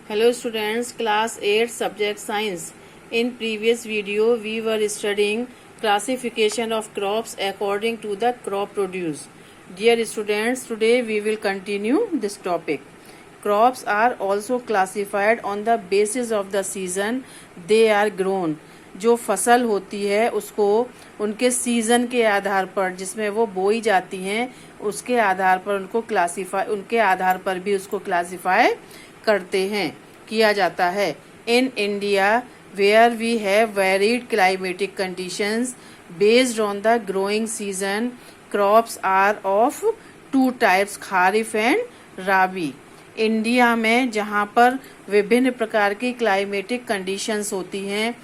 Hello students, class 8 subject science. In previous video we were studying classification of crops according to the crop produce. Dear students, today we will continue this topic. Crops are also classified on the basis of the season they are grown. जो फसल होती है उसको उनके season के आधार पर जिसमें वो बोई जाती हैं उसके आधार पर उनके आधार पर भी उसको क्लासिफाई करते हैं किया जाता है. In India where we have varied climatic conditions based on the growing season crops are of two types kharif and rabi. India में जहाँ पर विभिन्न प्रकार की क्लाइमेटिक कंडीशंस होती हैं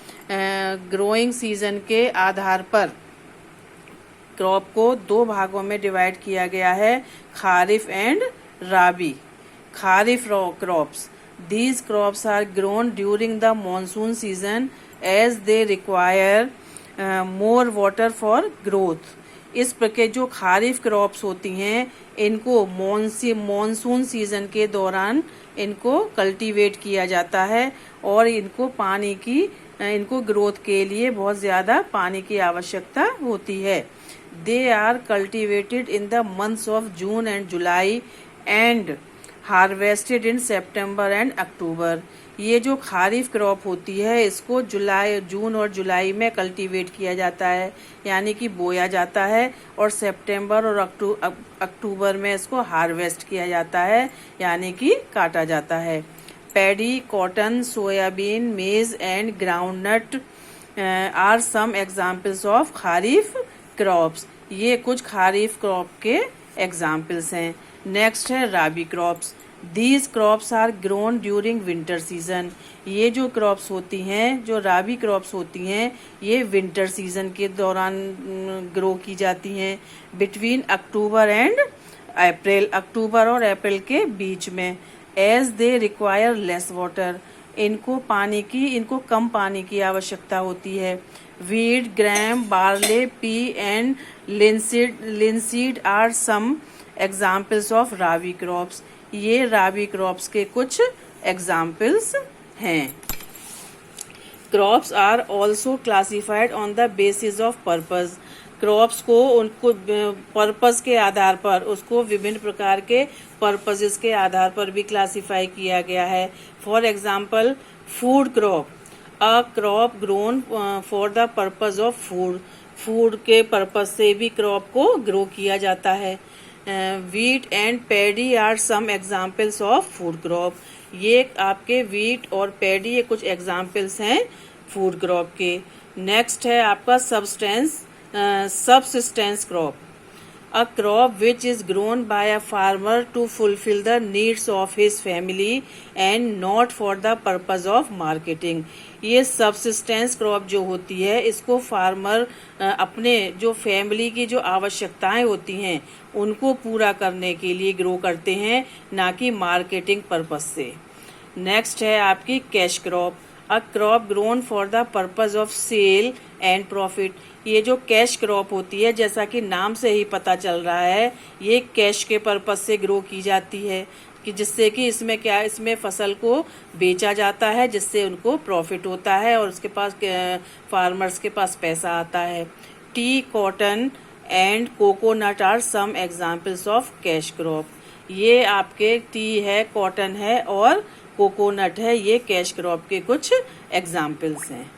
ग्रोइंग सीजन के आधार पर क्रॉप को दो भागों में डिवाइड किया गया है, kharif and rabi. Kharif crops, these crops are grown during the monsoon season as they require more water for growth. इस प्रकार जो खारिफ क्रॉप्स होती हैं इनको मॉनसून सीजन के दौरान इनको कल्टीवेट किया जाता है और इनको ग्रोथ के लिए बहुत ज़्यादा पानी की आवश्यकता होती है. They are cultivated in the months of June and July and harvested in September and October. ये जो खारिफ क्रॉप होती है इसको जून और जुलाई में कल्टीवेट किया जाता है यानी कि बोया जाता है और सितंबर और अक्टूबर में इसको हार्वेस्ट किया जाता है यानी कि काटा जाता है. Paddy, cotton, soybean, maize and groundnut are some examples of kharif crops. ये कुछ खारिफ क्रॉप के एग्जाम्पल्स हैं. नेक्स्ट है rabi crops. These crops are grown during winter season. ये जो क्रॉप्स होती हैं, जो राबी क्रॉप्स होती हैं, ये विंटर सीजन के दौरान ग्रो की जाती हैं बिटवीन अक्टूबर एंड अप्रैल, अक्टूबर और अप्रैल के बीच में. As they require less water. इनको कम पानी की आवश्यकता होती है. Wheat, gram, barley, pea and linseed are some examples of rabi crops. ये राबी क्रॉप्स के कुछ एग्जाम्पल्स हैं. Crops are also classified on the basis of purpose. Crops को उनको पर्पस के आधार पर उसको विभिन्न प्रकार के पर्पसेस के आधार पर भी क्लासिफाई किया गया है. For example food crop, a crop grown for the purpose of food. Food के पर्पस से भी क्रॉप को ग्रो किया जाता है. Wheat and paddy are some examples of food crop. ये आपके वीट और पैडी ये कुछ एग्जाम्पल्स हैं फूड क्रॉप के. नेक्स्ट है आपका subsistence crop. A crop which is grown by a farmer to fulfill the needs of his family and not for the purpose of marketing. ये सबसिस्टेंस क्रॉप जो होती है इसको फार्मर अपने जो फैमिली की जो आवश्यकताएं होती हैं उनको पूरा करने के लिए ग्रो करते हैं, ना कि मार्केटिंग पर्पस से. नेक्स्ट है आपकी cash crop. A crop grown for the purpose of sale and profit. ये जो कैश क्रॉप होती है जैसा कि नाम से ही पता चल रहा है ये कैश के पर्पस से ग्रो की जाती है कि जिससे कि इसमें फसल को बेचा जाता है जिससे उनको प्रॉफिट होता है और उसके पास फार्मर्स के पास पैसा आता है. Tea, cotton and coconut are some examples of cash crop. ये आपके टी है, कॉटन है और कोकोनट है, ये कैश क्रॉप के कुछ एग्जाम्पल्स हैं.